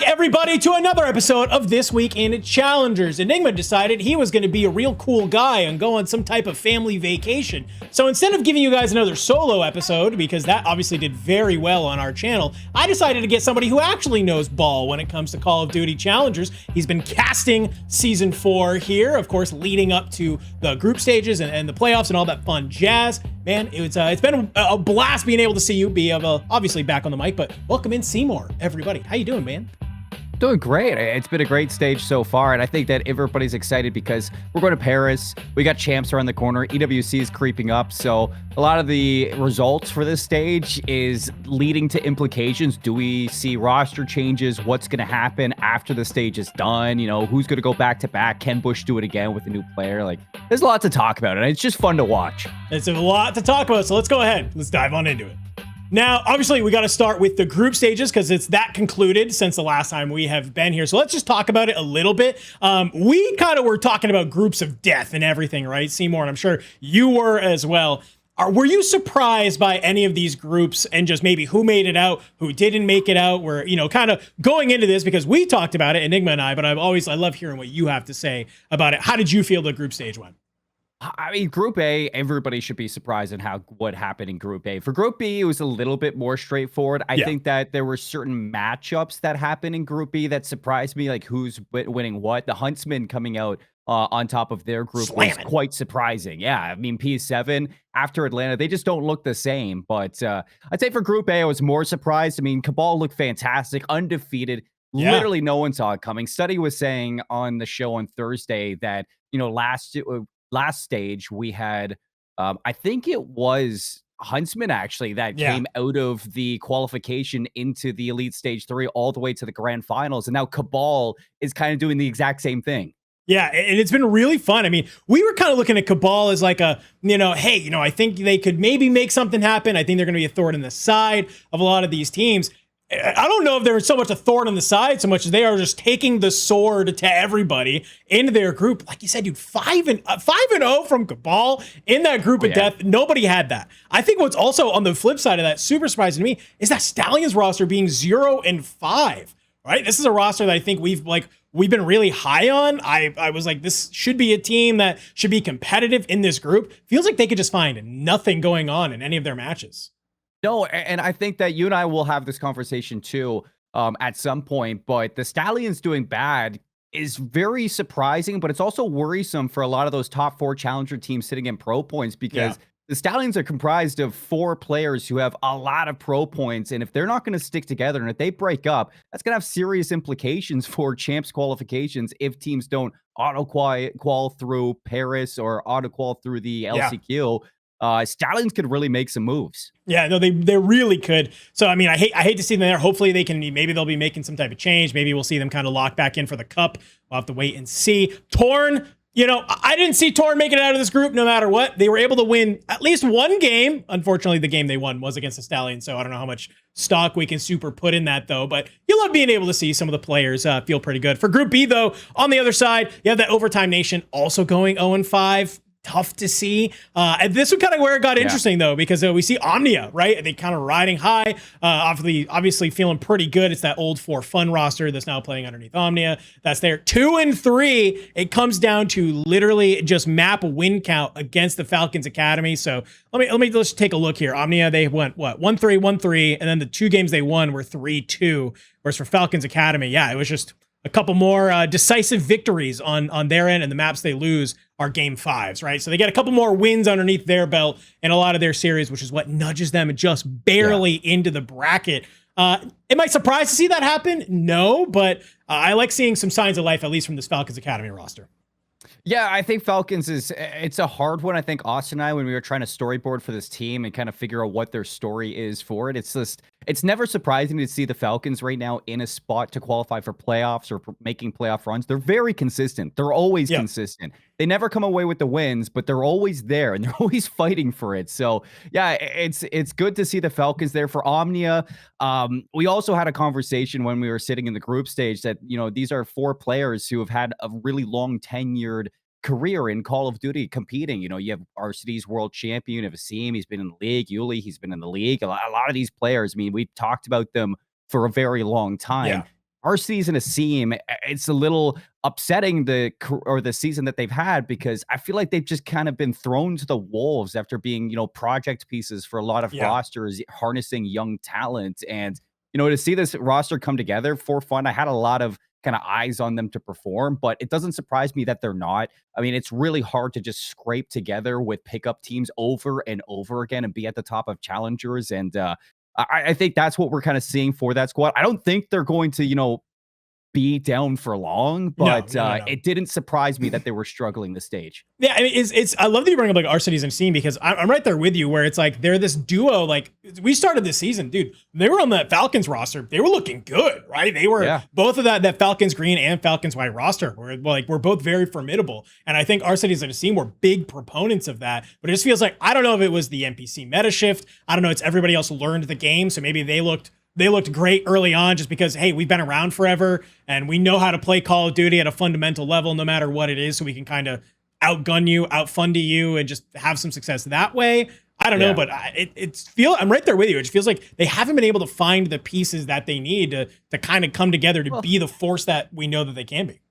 back, everybody, to another episode of This Week in Challengers. Enigma decided he was going to be a real cool guy and go on some type of family vacation. So instead of giving you guys another solo episode, because that obviously did very well on our channel, I decided to get somebody who actually knows ball when it comes to Call of Duty Challengers. He's been casting Season 4 here, of course, leading up to the group stages and the playoffs and all that fun jazz. Man, it's been a blast being able to see you be obviously back on the mic, but welcome in Seymour, everybody. How you doing, man? Doing great. It's been a great stage so far, and I think that everybody's excited because we're going to Paris. We got champs around the corner. EWC is creeping up, so a lot of the results for this stage is leading to implications. Do we see roster changes? What's going to happen after the stage is done? You know, who's going to go back-to-back? Can Bush do it again with a new player? Like, there's a lot to talk about, and it's just fun to watch. It's a lot to talk about, so let's go ahead. Let's dive on into it. Now, obviously, we got to start with the group stages because it's that concluded since the last time we have been here. So let's just talk about it a little bit. We kind of were talking about groups of death and everything, right, Seymour? And I'm sure you were as well. Were you surprised by any of these groups and just maybe who made it out, who didn't make it out? We're, kind of going into this because we talked about it, Enigma and I, but I love hearing what you have to say about it. How did you feel the group stage went? I mean, Group A, everybody should be surprised in what happened in Group A. For Group B, it was a little bit more straightforward. I think that there were certain matchups that happened in Group B that surprised me, like who's winning what. The Huntsmen coming out on top of their group was quite surprising. Yeah, I mean, P7 after Atlanta, they just don't look the same. But I'd say for Group A, I was more surprised. I mean, Cabal looked fantastic, undefeated. Yeah. Literally no one saw it coming. Study was saying on the show on Thursday that, last stage we had I think it was Huntsman actually that came out of the qualification into the Elite Stage 3 all the way to the grand finals, and now Cabal is kind of doing the exact same thing. Yeah, and it's been really fun. I mean, we were kind of looking at Cabal as like a, hey, I think they could maybe make something happen. I think they're going to be a thorn in the side of a lot of these teams. I don't know if there was so much a thorn on the side so much as they are just taking the sword to everybody into their group. Like you said, dude, 5-0 from Cabal in that group of death. Nobody had that. I think what's also on the flip side of that, super surprising to me, is that Stallions roster being 0-5. Right? This is a roster that I think we've been really high on. I was like, this should be a team that should be competitive in this group. Feels like they could just find nothing going on in any of their matches. No, and I think that you and I will have this conversation too at some point, but the Stallions doing bad is very surprising, but it's also worrisome for a lot of those top 4 challenger teams sitting in pro points because the Stallions are comprised of 4 players who have a lot of pro points, and if they're not going to stick together and if they break up, that's going to have serious implications for champs qualifications if teams don't auto-qual through Paris or auto-qual through the LCQ. Stallions could really make some moves. Yeah, no, they really could. So, I mean, I hate to see them there. Hopefully maybe they'll be making some type of change. Maybe we'll see them kind of lock back in for the cup. We'll have to wait and see. Torn, I didn't see Torn making it out of this group no matter what. They were able to win at least one game. Unfortunately, the game they won was against the Stallions, so I don't know how much stock we can super put in that, though. But you love being able to see some of the players feel pretty good. For Group B, though, on the other side, you have that Overtime Nation also going 0-5. Tough to see. And this was kind of where it got interesting, though, because we see Omnia, right? They kind of riding high, obviously feeling pretty good. It's that old 4 Fun roster that's now playing underneath Omnia. That's there. 2-3. It comes down to literally just map win count against the Falcons Academy. So let me just take a look here. Omnia, they went, 1-3, 1-3, and then the 2 games they won were 3-2. Whereas for Falcons Academy, it was just a couple more decisive victories on their end, and the maps they lose are game 5s, right? So they get a couple more wins underneath their belt in a lot of their series, which is what nudges them just barely into the bracket. Am I surprised to see that happen? No, but I like seeing some signs of life, at least from this Falcons Academy roster. Yeah, I think Falcons it's a hard one. I think Austin and I, when we were trying to storyboard for this team and kind of figure out what their story is for it, it's never surprising to see the Falcons right now in a spot to qualify for playoffs or making playoff runs. They're very consistent. They're always consistent. They never come away with the wins, but they're always there and they're always fighting for it. So yeah, it's good to see the Falcons there. For Omnia, we also had a conversation when we were sitting in the group stage that, these are 4 players who have had a really long tenured career in Call of Duty competing. You have RCD's world champion, you have Asim, he's been in the league, Yuli, he's been in the league. A lot of these players, I mean, we've talked about them for a very long time. our season of Seam, it's a little upsetting the season that they've had, because I feel like they've just kind of been thrown to the wolves after being, project pieces for a lot of rosters, harnessing young talent. And, to see this roster come together for fun, I had a lot of kind of eyes on them to perform, but it doesn't surprise me that they're not. I mean, it's really hard to just scrape together with pickup teams over and over again and be at the top of challengers. And I think that's what we're kind of seeing for that squad. I don't think they're going to, be down for long, but No. it didn't surprise me that they were struggling the stage. Yeah, I mean, it's I love that you bring up like our cities and Steam, because I'm right there with you, where it's like they're this duo. Like, we started this season, dude. They were on that Falcons roster. They were looking good, right? They were both of that Falcons green and Falcons white roster. We're both very formidable, and I think our cities and Steam were big proponents of that. But it just feels like, I don't know if it was the NPC meta shift. I don't know. It's everybody else learned the game, so maybe they looked great early on just because, hey, we've been around forever and we know how to play Call of Duty at a fundamental level, no matter what it is. So we can kind of outgun you, outfund you, and just have some success that way. I don't know, but I'm right there with you. It feels like they haven't been able to find the pieces that they need to kind of come together to be the force that we know that they can be.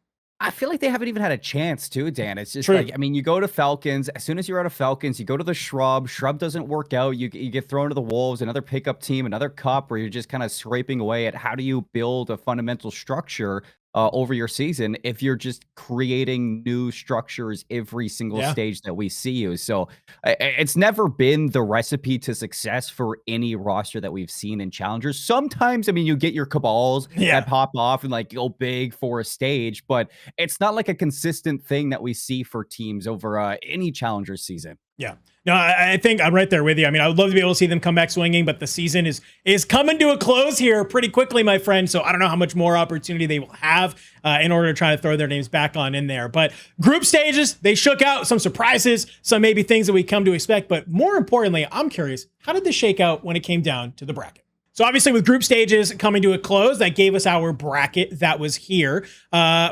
I feel like they haven't even had a chance to, Dan. It's just like, I mean, you go to Falcons. As soon as you're out of Falcons, you go to the Shrub. Shrub doesn't work out. You get thrown to the Wolves, another pickup team, another cup, where you're just kind of scraping away at how do you build a fundamental structure over your season if you're just creating new structures every single stage that we see you. So it's never been the recipe to success for any roster that we've seen in challengers. Sometimes, I mean, you get your cabals that pop off and like go big for a stage, but it's not like a consistent thing that we see for teams over any challenger season. Yeah. No, I think I'm right there with you. I mean, I would love to be able to see them come back swinging, but the season is coming to a close here pretty quickly, my friend. So I don't know how much more opportunity they will have in order to try to throw their names back on in there. But group stages, they shook out some surprises, some maybe things that we come to expect. But more importantly, I'm curious, how did this shake out when it came down to the bracket? So obviously with group stages coming to a close, that gave us our bracket that was here.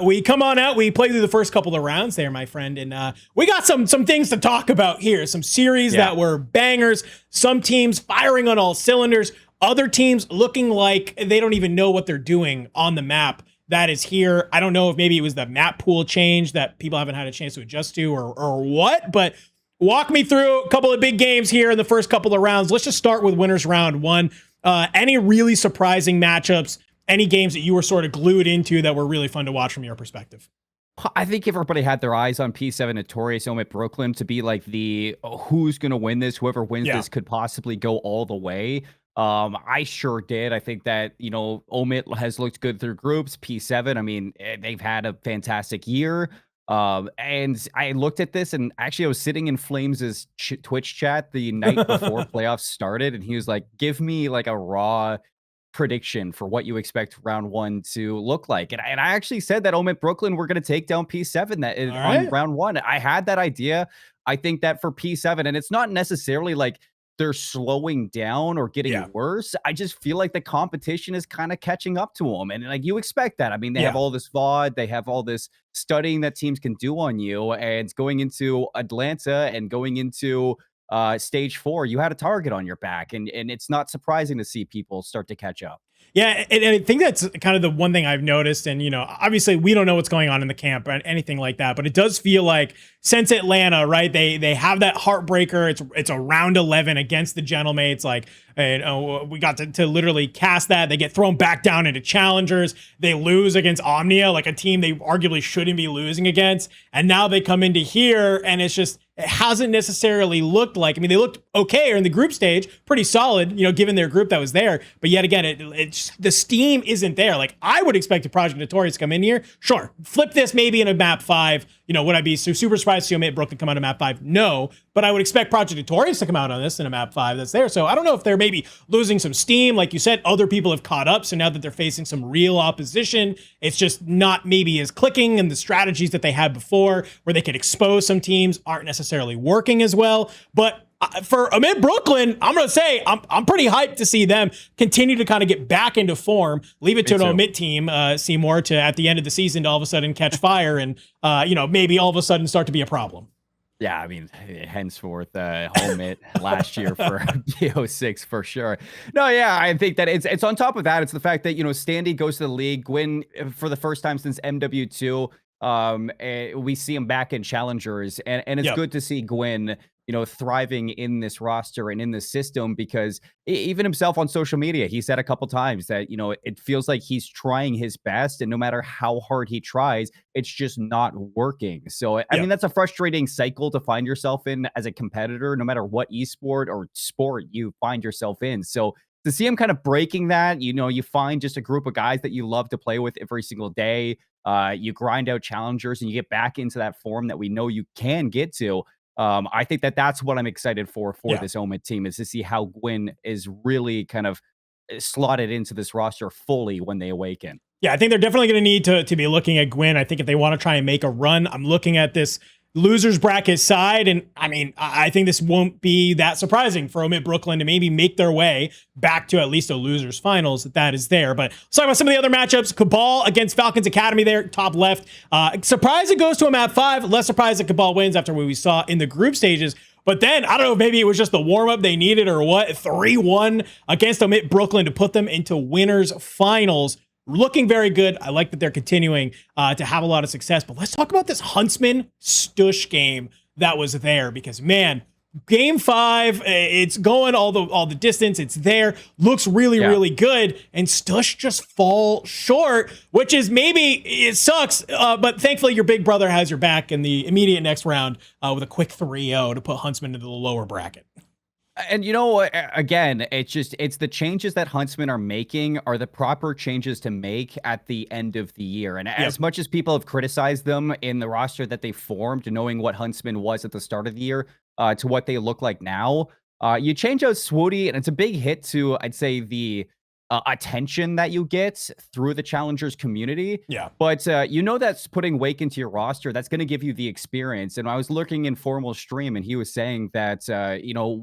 We come on out, we played through the first couple of rounds there, my friend, and we got some things to talk about here. Some series that were bangers, some teams firing on all cylinders, other teams looking like they don't even know what they're doing on the map that is here. I don't know if maybe it was the map pool change that people haven't had a chance to adjust to or what, but walk me through a couple of big games here in the first couple of rounds. Let's just start with winners round one. Any really surprising matchups, any games that you were sort of glued into that were really fun to watch from your perspective? I think everybody had their eyes on P7 Notorious Omit Brooklyn to be like the who's going to win this, whoever wins this could possibly go all the way. I sure did. I think that, Omit has looked good through groups. P7, I mean, they've had a fantastic year. And I looked at this, and actually I was sitting in Flames' Twitch chat the night before playoffs started, and he was like, give me like a raw prediction for what you expect round one to look like. And I actually said that Omit Brooklyn were going to take down P7 on round one. I had that idea. I think that for P7, and it's not necessarily like they're slowing down or getting worse. I just feel like the competition is kind of catching up to them. And like you expect that. I mean, they have all this VOD, they have all this studying that teams can do on you. And going into Atlanta and going into stage 4, you had a target on your back. And it's not surprising to see people start to catch up. Yeah, and I think that's kind of the one thing I've noticed. And, obviously we don't know what's going on in the camp or anything like that, but it does feel like since Atlanta, right, they have that heartbreaker. It's a round 11 against the Gentlemates. Like, we got to literally cast that. They get thrown back down into challengers. They lose against Omnia, like a team they arguably shouldn't be losing against. And now they come into here, and it hasn't necessarily looked like, I mean, they looked okay in the group stage, pretty solid, given their group that was there. But yet again, it's the steam isn't there. Like, I would expect a Project Notorious to come in here. Sure, flip this maybe in a map 5. Would I be super surprised to see Omit Brooklyn come out of map 5? No, but I would expect Project Notorious to come out on this in a map 5 that's there. So I don't know if they're maybe losing some steam. Like you said, other people have caught up. So now that they're facing some real opposition, it's just not maybe as clicking, and the strategies that they had before where they could expose some teams aren't necessarily working as well. But for Omit Brooklyn, I'm going to say I'm pretty hyped to see them continue to kind of get back into form. Leave it to an Omit team, Seymour, to at the end of the season to all of a sudden catch fire and, maybe all of a sudden start to be a problem. Yeah, I mean, henceforth, home it last year for PO6 for sure. No, yeah, I think that it's on top of that. It's the fact that Standy goes to the league, Gwyn for the first time since MW2. We see him back in challengers, and it's Yep. good to see Gwyn, thriving in this roster and in this system because even himself on social media, he said a couple times that it feels like he's trying his best, and no matter how hard he tries, it's just not working. So, I mean, Yep. that's a frustrating cycle to find yourself in as a competitor, no matter what esport or sport you find yourself in. So, to see him kind of breaking that, you find just a group of guys that you love to play with every single day. You grind out challengers and you get back into that form that we know you can get to. I think that that's what I'm excited for Yeah. this Omid team is to see how Gwyn is really kind of slotted into this roster fully when they awaken. Yeah, I think they're definitely going to need to be looking at Gwyn. I think if they want to try and make a run, I'm looking at this losers bracket side, and I mean, I think this won't be that surprising for Omid Brooklyn to maybe make their way back to at least a losers finals. That is there. But let's talk about some of the other matchups. Cabal against Falcons Academy there, top left. Surprise it goes to a map 5. Less surprised that Cabal wins after what we saw in the group stages. But then, I don't know, maybe it was just the warm-up they needed or what. 3-1 against Omid Brooklyn to put them into winners finals. Looking very good. I like that they're continuing to have a lot of success. But let's talk about this Huntsman Stush game that was there because, man, game 5, it's going all the distance. It's there. Looks really, really good. And Stush just fall short, which is maybe it sucks. But thankfully, your big brother has your back in the immediate next round with a quick 3-0 to put Huntsman into the lower bracket. And again, it's the changes that Huntsmen are making are the proper changes to make at the end of the year. And as much as people have criticized them in the roster that they formed, knowing what Huntsman was at the start of the year to what they look like now, you change out Swooty, and it's a big hit to, I'd say, the attention that you get through the challengers community. Yeah. But that's putting Wake into your roster. That's going to give you the experience. And I was looking in Formal stream, and he was saying that,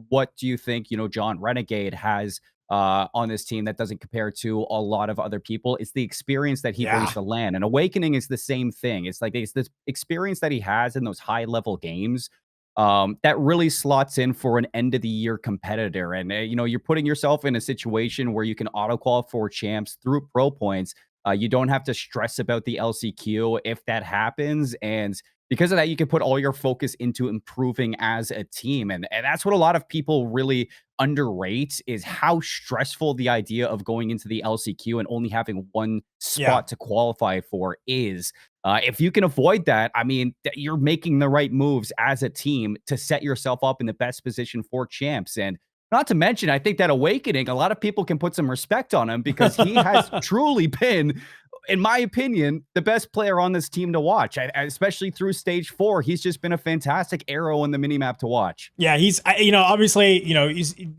what do you think, John Renegade has on this team that doesn't compare to a lot of other people? It's the experience that he brings to LAN. And Awakening is the same thing. It's like it's this experience that he has in those high level games that really slots in for an end of the year competitor. And, you're putting yourself in a situation where you can auto qualify for champs through pro points. You don't have to stress about the LCQ if that happens. And because of that, you can put all your focus into improving as a team. And that's what a lot of people really underrate is how stressful the idea of going into the LCQ and only having one spot to qualify for is. If you can avoid that, I mean, you're making the right moves as a team to set yourself up in the best position for champs. And not to mention, I think that Awakening, a lot of people can put some respect on him because he has truly been, in my opinion, the best player on this team to watch, especially through stage 4. He's just been a fantastic arrow in the minimap to watch. Yeah, he's, obviously,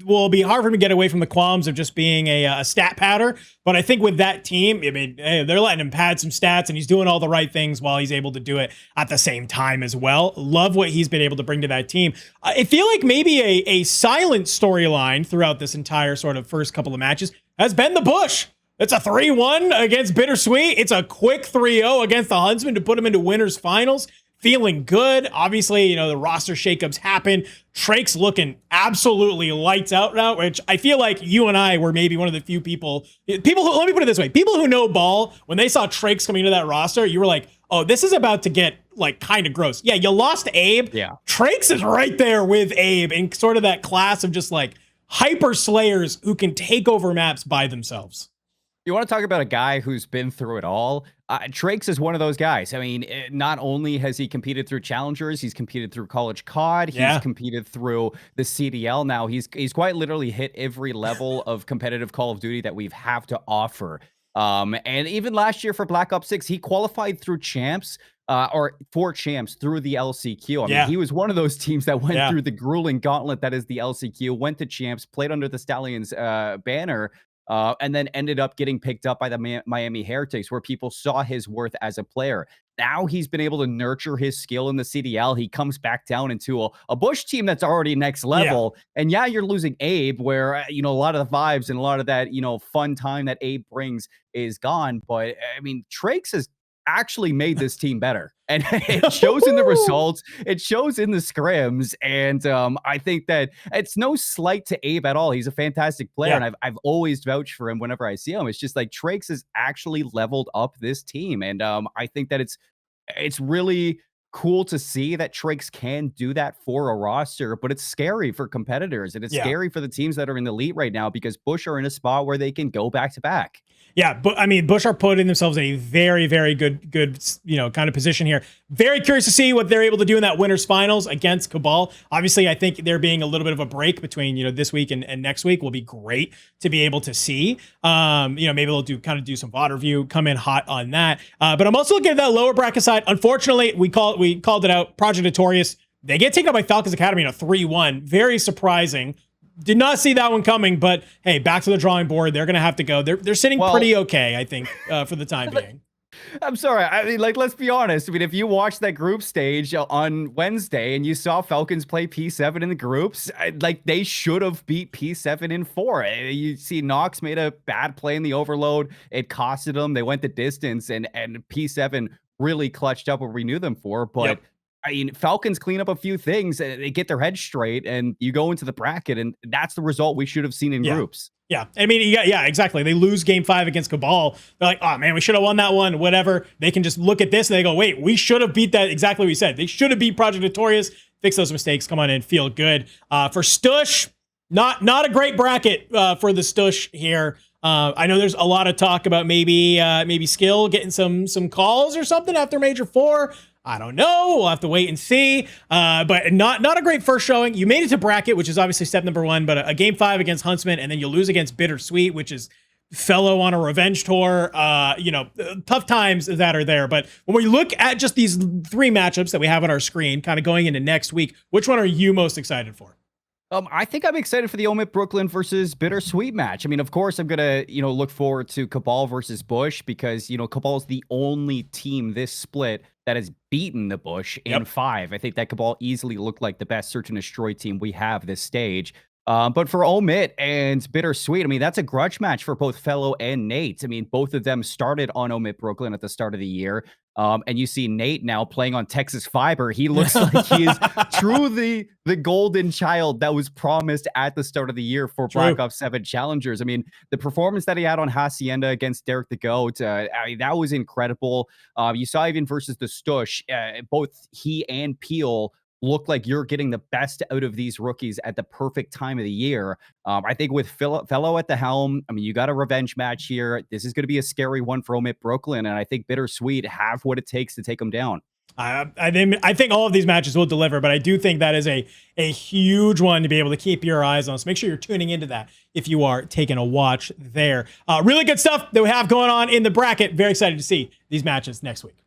will be hard for him to get away from the qualms of just being a stat patter. But I think with that team, I mean, they're letting him pad some stats and he's doing all the right things while he's able to do it at the same time as well. Love what he's been able to bring to that team. I feel like maybe a silent storyline throughout this entire sort of first couple of matches has been the push. It's a 3-1 against Bittersweet. It's a quick 3-0 against the Huntsman to put him into winners finals. Feeling good. Obviously, the roster shakeups happen. TWIC's looking absolutely lights out now, which I feel like you and I were maybe one of the few people who, let me put it this way, people who know ball, when they saw TWIC's coming into that roster, you were like, oh, this is about to get like kind of gross. Yeah, you lost Abe. Yeah. TWIC's is right there with Abe in sort of that class of just like hyper slayers who can take over maps by themselves. You want to talk about a guy who's been through it all? TWIC's is one of those guys. I mean, not only has he competed through challengers, he's competed through college COD, he's competed through the CDL. Now he's quite literally hit every level of competitive Call of Duty that we've have to offer. And even last year for Black Ops 6, he qualified through champs. Or for champs through the LCQ. I mean, he was one of those teams that went through the grueling gauntlet that is the LCQ, went to champs, played under the Stallions banner, and then ended up getting picked up by the Miami Heretics, where people saw his worth as a player. Now he's been able to nurture his skill in the CDL. He comes back down into a Bush team that's already next level. And you're losing Abe, where, a lot of the vibes and a lot of that, fun time that Abe brings is gone. But I mean, TWIC's has actually made this team better. And it shows in the results. It shows in the scrims. And I think that it's no slight to Abe at all. He's a fantastic player. Yeah. And I've always vouched for him whenever I see him. It's just like TWIC has actually leveled up this team. And I think that it's really cool to see that TWIC can do that for a roster, but it's scary for competitors and it's scary for the teams that are in the elite right now because Bush are in a spot where they can go back to back. Yeah, but I mean, Bush are putting themselves in a very, very good, kind of position here. Very curious to see what they're able to do in that winners finals against Cabal. Obviously, I think there being a little bit of a break between, this week and next week will be great to be able to see. Maybe they'll do some VOD review, come in hot on that. But I'm also looking at that lower bracket side. Unfortunately, we called it out. Project Notorious, they get taken out by Falcons Academy in a 3-1. Very surprising. Did not see that one coming, but hey, back to the drawing board. They're going to have to go. They're sitting pretty okay, I think, for the time being. I'm sorry. I mean, let's be honest. I mean, if you watched that group stage on Wednesday and you saw Falcons play P7 in the groups, they should have beat P7 in 4. You see Nox made a bad play in the overload. It costed them. They went the distance, and P7 really clutched up what we knew them for. But I mean, Falcons clean up a few things, and they get their heads straight, and you go into the bracket, and that's the result we should have seen in groups. Yeah, I mean, exactly. They lose game 5 against Cabal. They're like, oh man, we should have won that one, whatever. They can just look at this and they go, wait, we should have beat that. Exactly what we said. They should have beat Project Notorious, fix those mistakes, come on in, feel good. For Stush, not a great bracket for the Stush here. I know there's a lot of talk about maybe Skill getting some calls or something after Major 4. I don't know. We'll have to wait and see. But not a great first showing. You made it to bracket, which is obviously step number 1, but a game 5 against Huntsman, and then you lose against Bittersweet, which is fellow on a revenge tour. Tough times that are there. But when we look at just these 3 matchups that we have on our screen, kind of going into next week, which one are you most excited for? I think I'm excited for the Omit Brooklyn versus Bittersweet match. I mean, of course, I'm going to, look forward to Cabal versus Bush because, Cabal's the only team this split that has beaten the Bush in 5. I think that Cabal easily looked like the best search and destroy team we have this stage. But for Omit and Bittersweet, I mean, that's a grudge match for both Fellow and Nate. I mean, both of them started on Omit Brooklyn at the start of the year. And you see Nate now playing on Texas Fiber. He looks like he is truly the golden child that was promised at the start of the year for Black Ops 7 challengers. I mean, the performance that he had on Hacienda against Derek the Goat, that was incredible. You saw even versus the Stush, both he and Peel look like you're getting the best out of these rookies at the perfect time of the year. I think with Fellow at the helm, I mean, you got a revenge match here. This is going to be a scary one for Omit Brooklyn, and I think Bittersweet have what it takes to take them down. I think all of these matches will deliver, but I do think that is a huge one to be able to keep your eyes on. So make sure you're tuning into that if you are taking a watch there. Really good stuff that we have going on in the bracket. Very excited to see these matches next week.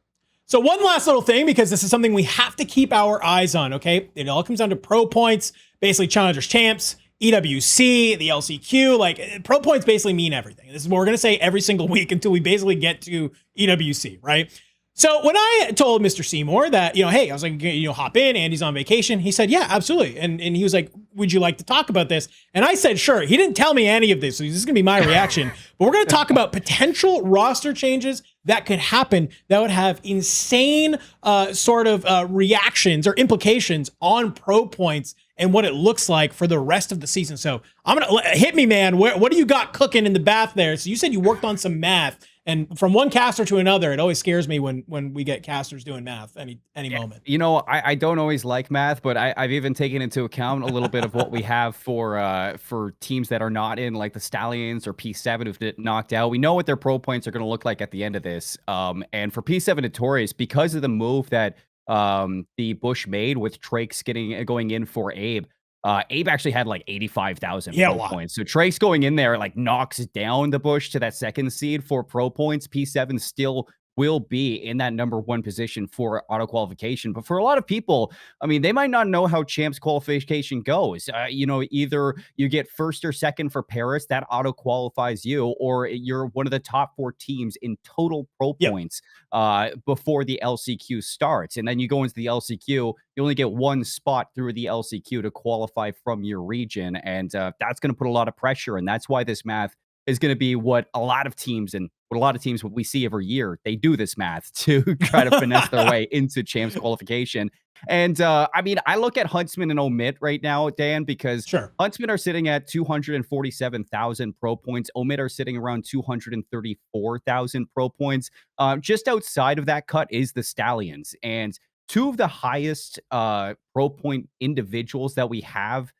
So one last little thing, because this is something we have to keep our eyes on, okay? It all comes down to pro points, basically challengers champs, EWC, the LCQ. Like, pro points basically mean everything. This is what we're going to say every single week until we basically get to EWC, right? So when I told Mr. Seymour that, hey, I was like, hop in, Andy's on vacation, he said, yeah, absolutely. And he was like, would you like to talk about this? And I said, sure. He didn't tell me any of this, so this is going to be my reaction. But we're going to talk about potential roster changes that could happen that would have insane reactions or implications on pro points and what it looks like for the rest of the season. So I'm going to hit me, man. What do you got cooking in the bath there? So you said you worked on some math. And from one caster to another, it always scares me when we get casters doing math any moment. I don't always like math, but I've even taken into account a little bit of what we have for teams that are not in, like the Stallions or P7 who've been knocked out. We know what their pro points are going to look like at the end of this. And for P7 Notorious, because of the move that the Bush made with TWIC going in for Abe, Abe actually had like 85,000 pro points. So TWIC's going in there like knocks down the Bush to that second seed for pro points. P7 still will be in that number 1 position for auto qualification. But for a lot of people, I mean, they might not know how champs qualification goes. Either you get first or second for Paris, that auto qualifies you, or you're one of the top 4 teams in total pro points before the LCQ starts. And then you go into the LCQ, you only get 1 spot through the LCQ to qualify from your region. And that's going to put a lot of pressure. And that's why this math is going to be what a lot of teams what we see every year. They do this math to try to finesse their way into champs qualification. And I mean, I look at Huntsman and Omit right now, Dan, because Sure. Huntsman are sitting at 247,000 pro points. Omit are sitting around 234,000 pro points. Just outside of that cut is the Stallions. And two of the highest pro point individuals that we have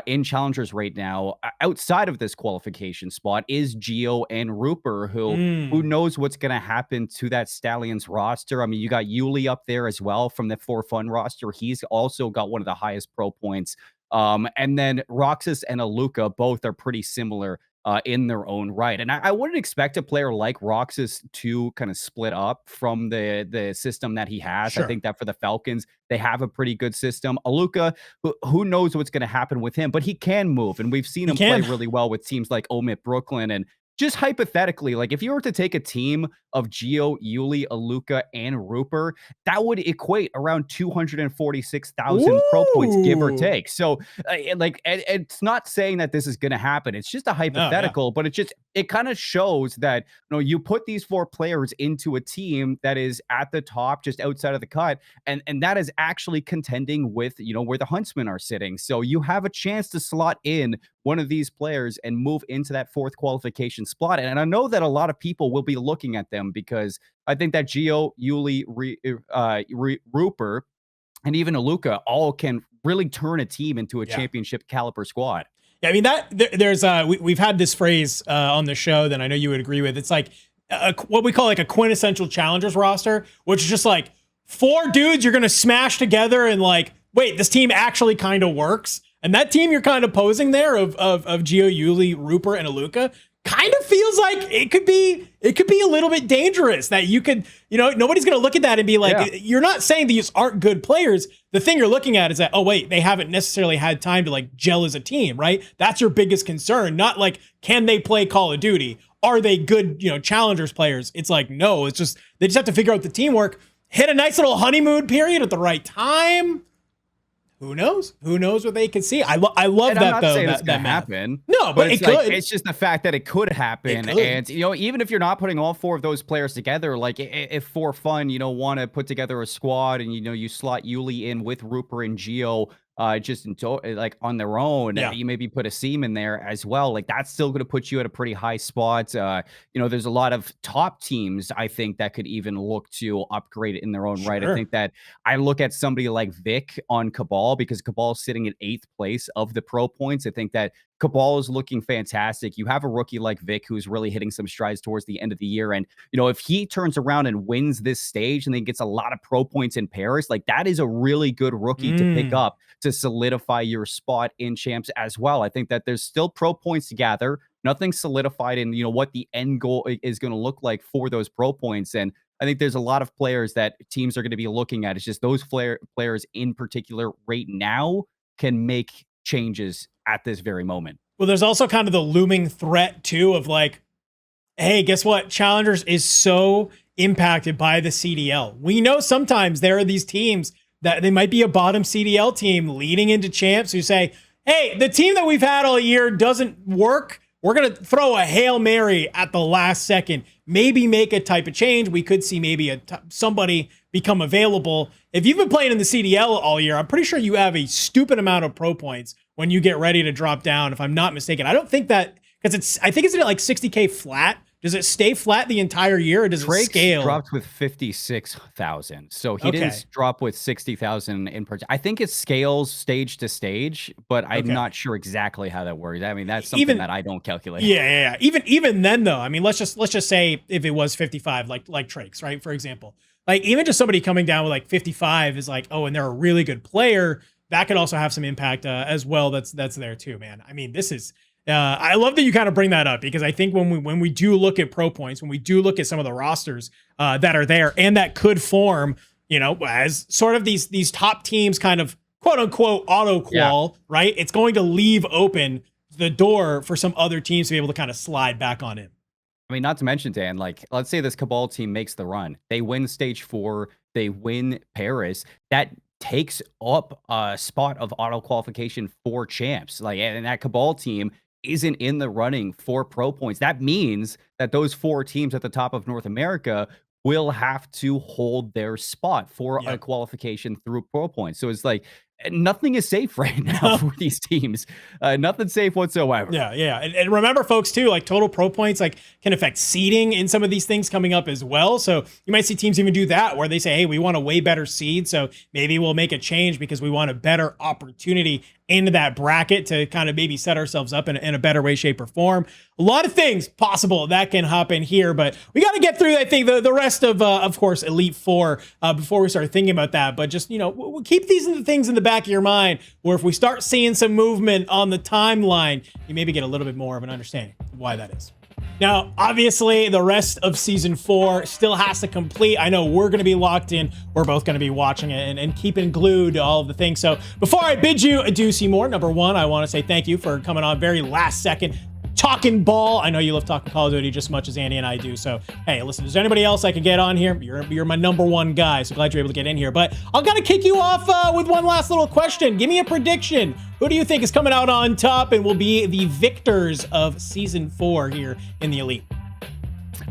in challengers right now, outside of this qualification spot, is Geo and Rupert, who knows what's going to happen to that Stallions roster. I mean, you got Yuli up there as well from the For Fun roster. He's also got one of the highest pro points. And then Roxas and Aluka both are pretty similar in their own right. And I wouldn't expect a player like Roxas to kind of split up from the system that he has. Sure. I think that for the Falcons, they have a pretty good system. Aluka, who knows what's going to happen with him, but he can move. And we've seen him play really well with teams like Omit Brooklyn. And just hypothetically, like if you were to take a team of Geo, Yuli, Aluka, and Rupert, that would equate around 246,000 pro points, give or take. So, it's not saying that this is going to happen. It's just a hypothetical, but it kind of shows that you put these four players into a team that is at the top, just outside of the cut, and that is actually contending with where the Huntsmen are sitting. So you have a chance to slot in one of these players and move into that fourth qualification spot. And I know that a lot of people will be looking at them because I think that Geo, Yuli, Rupert, and even Aluka all can really turn a team into a championship caliber squad. Yeah, I mean there's we've had this phrase on the show that I know you would agree with. It's like what we call like a quintessential challengers roster, which is just like four dudes you're gonna smash together and like, wait, this team actually kind of works. And that team you're kind of posing there of Geo, Yuli, Rupert, and Aluka kind of feels like it could be a little bit dangerous that you could, nobody's going to look at that and be like, you're not saying these aren't good players. The thing you're looking at is that, oh, wait, they haven't necessarily had time to like gel as a team, right? That's your biggest concern. Not like, can they play Call of Duty? Are they good, challengers players? It's like, no, it's just, they just have to figure out the teamwork, hit a nice little honeymoon period at the right time. Who knows? Who knows what they can see? I love that, I'm not though. saying it's going to happen. No, but it could. It's just the fact that it could happen. And, even if you're not putting all four of those players together, like if For Fun, want to put together a squad and, you slot Yuli in with Rupert and Geo, just like on their own, you maybe put a seam in there as well. Like that's still going to put you at a pretty high spot. There's a lot of top teams, I think, that could even look to upgrade it in their own right. I think that I look at somebody like Vic on Cabal because Cabal's sitting in 8th place of the pro points. I think that Cabal is looking fantastic. You have a rookie like Vic who's really hitting some strides towards the end of the year. And, if he turns around and wins this stage and then gets a lot of pro points in Paris, like that is a really good rookie to pick up to solidify your spot in champs as well. I think that there's still pro points to gather. Nothing solidified in, what the end goal is going to look like for those pro points. And I think there's a lot of players that teams are going to be looking at. It's just those players in particular right now can make changes at this very moment. Well, there's also kind of the looming threat too of like, hey, guess what? Challengers is so impacted by the CDL. We know sometimes there are these teams that they might be a bottom CDL team leading into champs who say, hey, the team that we've had all year doesn't work. We're going to throw a Hail Mary at the last second, maybe make a type of change. We could see maybe somebody become available. If you've been playing in the CDL all year, I'm pretty sure you have a stupid amount of pro points when you get ready to drop down, if I'm not mistaken. I don't think that, because I think it's at like 60K flat. Does it stay flat the entire year, or does it scale? Dropped with 56,000, so he didn't drop with 60,000 in per. I think it scales stage to stage, but I'm not sure exactly how that works. I mean, that's something that I don't calculate. Yeah. Even then, though, I mean, let's just say if it was 55, like Trakes, right? For example, like even just somebody coming down with like 55 is like, oh, and they're a really good player. That could also have some impact as well. That's there too, man. I mean, this is. I love that you kind of bring that up because I think when we do look at pro points, when we do look at some of the rosters that are there and that could form, as sort of these top teams kind of quote unquote auto qual, right? It's going to leave open the door for some other teams to be able to kind of slide back on in. I mean, not to mention, Dan, like let's say this Cabal team makes the run, they win stage 4, they win Paris. That takes up a spot of auto qualification for champs. Like, and that Cabal team isn't in the running for pro points. That means that those 4 teams at the top of North America will have to hold their spot for a qualification through pro points. So it's like nothing is safe right now for these teams. Nothing safe whatsoever. Yeah. And remember, folks, too, like total pro points like can affect seeding in some of these things coming up as well. So you might see teams even do that where they say, hey, we want a way better seed. So maybe we'll make a change because we want a better opportunity into that bracket to kind of maybe set ourselves up in a better way, shape, or form. A lot of things possible that can happen here, but we got to get through, I think, the rest of course, Elite Four before we start thinking about that. But just, we'll keep these things in the back of your mind where if we start seeing some movement on the timeline, you maybe get a little bit more of an understanding of why that is. Now, obviously, the rest of Season 4 still has to complete. I know we're going to be locked in. We're both going to be watching it and keeping glued to all of the things. So before I bid you adieu, Seymour, number one, I want to say thank you for coming on very last second, talking ball. I know you love talking Call of Duty just as much as Andy and I do. So, hey, listen, is there anybody else I can get on here? You're my number one guy, so glad you're able to get in here. But I'll kind of kick you off with one last little question. Give me a prediction. Who do you think is coming out on top and will be the victors of Season 4 here in the Elite?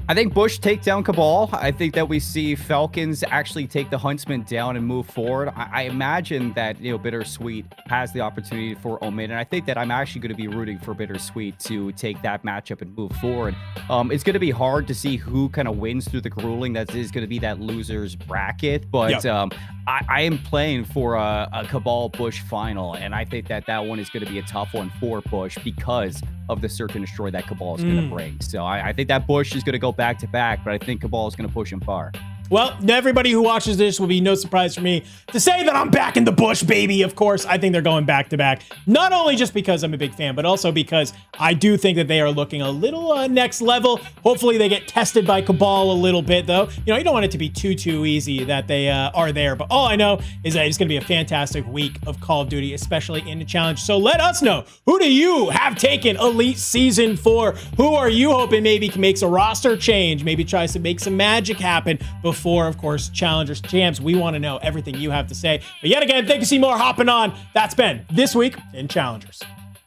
I think Bush take down Cabal. I think that we see Falcons actually take the Huntsman down and move forward. I imagine that, Bittersweet has the opportunity for Omen, and I think that I'm actually going to be rooting for Bittersweet to take that matchup and move forward. It's going to be hard to see who kind of wins through the grueling. That is going to be that loser's bracket, but I am playing for a Cabal Bush final, and I think that one is going to be a tough one for Bush because of the search and destroy that Cabal is going to bring. So I think that Bush is going to go back-to-back, but I think Cabal is going to push him far. Well, everybody who watches this will be no surprise for me to say that I'm back in the bush, baby. Of course, I think they're going back to back. Not only just because I'm a big fan, but also because I do think that they are looking a little next level. Hopefully they get tested by Cabal a little bit, though. You don't want it to be too easy that they are there. But all I know is that it's going to be a fantastic week of Call of Duty, especially in the challenge. So let us know, who do you have taken Elite Season 4? Who are you hoping maybe makes a roster change, maybe tries to make some magic happen before, of course, Challengers Champs? We want to know everything you have to say. But yet again, thank you, Seymour, hopping on. That's been This Week in Challengers.